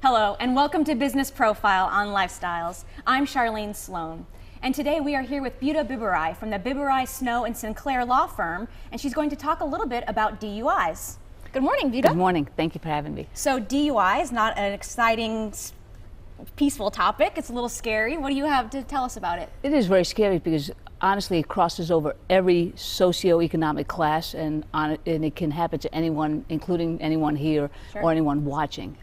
Hello, and welcome to Business Profile on Lifestyles. I'm Charlene Sloan, and today we are here with Buta Biberaj from the Biberaj, Snow and Sinclair law firm, and she's going to talk a little bit about DUIs. Good morning, Buta. Good morning. Thank you for having me. So DUI is not an exciting, peaceful topic. It's a little scary. What do you have to tell us about it? It is very scary because honestly it crosses over every socioeconomic class, and it can happen to anyone, including anyone here or anyone watching.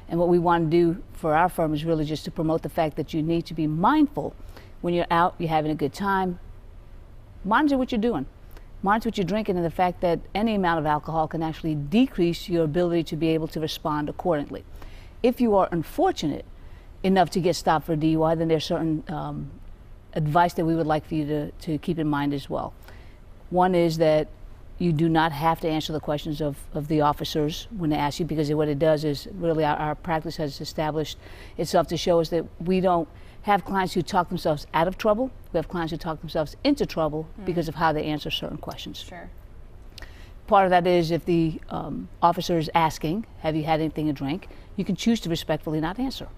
And what we want to do for our firm is really just to promote the fact that you need to be mindful when you're out, you're having a good time. Monitor what you're doing. Monitor what you're drinking, and the fact that any amount of alcohol can actually decrease your ability to be able to respond accordingly. If you are unfortunate enough to get stopped for a DUI, then there's certain advice that we would like for you to keep in mind as well. One is that you do not have to answer the questions of the officers when they ask you, because what it does is really our practice has established itself to show us that we don't have clients who talk themselves out of trouble. We have clients who talk themselves into trouble because of how they answer certain questions. Sure. Part of that is if the officer is asking, have you had anything to drink, you can choose to respectfully not answer.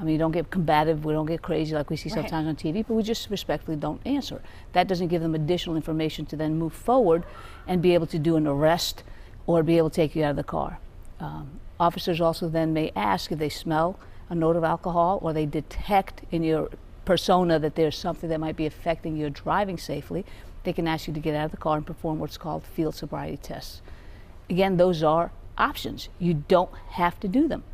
I mean, you don't get combative, we don't get crazy like we see sometimes on TV, but we just respectfully don't answer. That doesn't give them additional information to then move forward and be able to do an arrest or be able to take you out of the car. Officers also then may ask if they smell a note of alcohol or they detect in your persona that there's something that might be affecting your driving safely. They can ask you to get out of the car and perform what's called field sobriety tests. Again, those are options. You don't have to do them.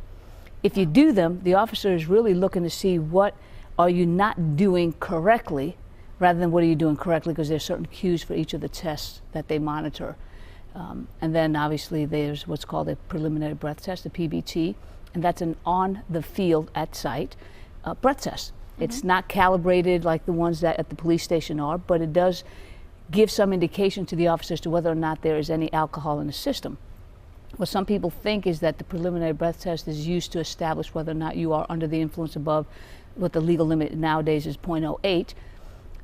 If you do them, the officer is really looking to see what are you not doing correctly rather than what are you doing correctly, because there's certain cues for each of the tests that they monitor. And then obviously there's what's called a preliminary breath test, a PBT, and that's an on the field at site breath test. It's not calibrated like the ones that at the police station are, but it does give some indication to the officers to whether or not there is any alcohol in the system. What some people think is that the preliminary breath test is used to establish whether or not you are under the influence above what the legal limit nowadays is 0.08.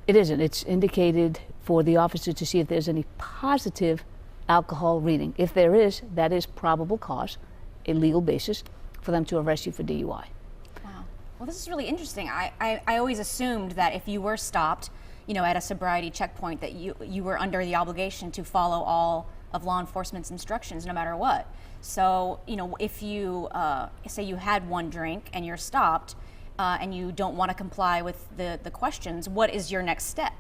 It isn't. It's indicated for the officer to see if there's any positive alcohol reading. If there is, that is probable cause, a legal basis for them to arrest you for DUI. Wow. Well, this is really interesting. I always assumed that if you were stopped, you know, at a sobriety checkpoint, that you were under the obligation to follow all of law enforcement's instructions no matter what. So, you know, if you say you had one drink and you're stopped and you don't want to comply with the questions, what is your next step?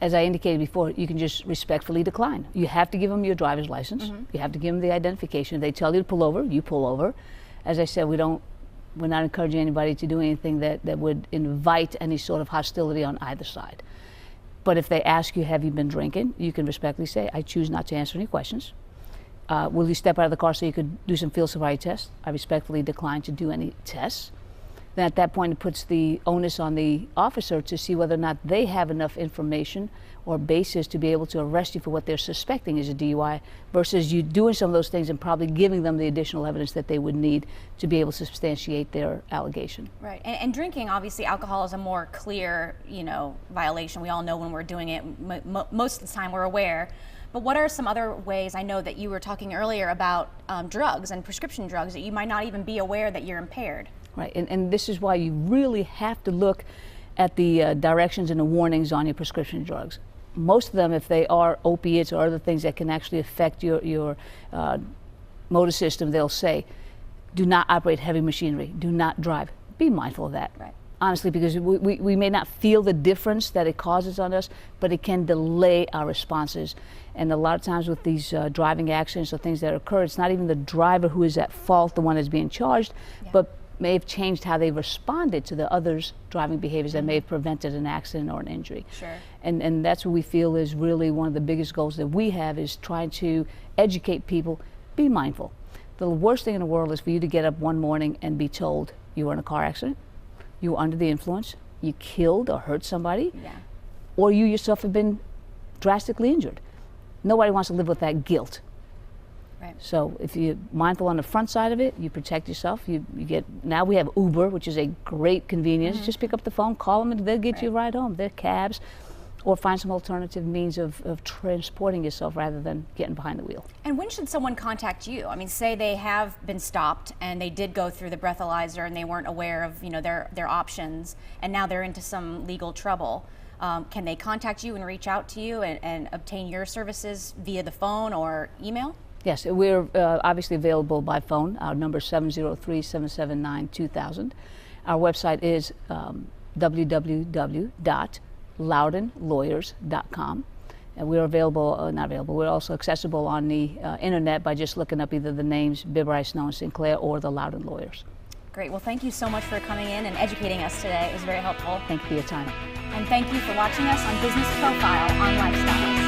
As I indicated before, you can just respectfully decline. You have to give them your driver's license. You have to give them the identification. If they tell you to pull over, you pull over. As I said, we're not encouraging anybody to do anything that would invite any sort of hostility on either side. But if they ask you, have you been drinking, you can respectfully say, I choose not to answer any questions. Will you step out of the car so you could do some field sobriety tests? I respectfully decline to do any tests. Then at that point, it puts the onus on the officer to see whether or not they have enough information or basis to be able to arrest you for what they're suspecting is a DUI, versus you doing some of those things and probably giving them the additional evidence that they would need to be able to substantiate their allegation. Right, and drinking, obviously alcohol is a more clear, you know, violation. We all know when we're doing it, most of the time we're aware. But what are some other ways? I know that you were talking earlier about drugs and prescription drugs that you might not even be aware that you're impaired. Right, and this is why you really have to look at the directions and the warnings on your prescription drugs. Most of them, if they are opiates or other things that can actually affect your motor system, they'll say, do not operate heavy machinery, do not drive. Be mindful of that. Right. Honestly, because we may not feel the difference that it causes on us, but it can delay our responses. And a lot of times with these driving accidents or things that occur, it's not even the driver who is at fault, the one that's being charged, but may have changed how they responded to the others' driving behaviors that may have prevented an accident or an injury. Sure. And that's what we feel is really one of the biggest goals that we have, is trying to educate people, be mindful. The worst thing in the world is for you to get up one morning and be told you were in a car accident, you were under the influence, you killed or hurt somebody, or you yourself have been drastically injured. Nobody wants to live with that guilt. Right. So if you're mindful on the front side of it, you protect yourself. You get, now we have Uber, which is a great convenience. Just pick up the phone, call them, and they'll get you a ride home. They're cabs. or find some alternative means of transporting yourself rather than getting behind the wheel. And when should someone contact you? I mean, say they have been stopped and they did go through the breathalyzer and they weren't aware of, you know, their options, and now they're into some legal trouble. Can they contact you and reach out to you and obtain your services via the phone or email? Yes, we're obviously available by phone. Our number is 703-779-2000. Our website is www.loudenlawyers.com. And we're available, not available, we're also accessible on the internet by just looking up either the names Biberaj, Snow, and Sinclair or the Loudon Lawyers. Great. Well, thank you so much for coming in and educating us today. It was very helpful. Thank you for your time. And thank you for watching us on Business Profile on Lifestyles.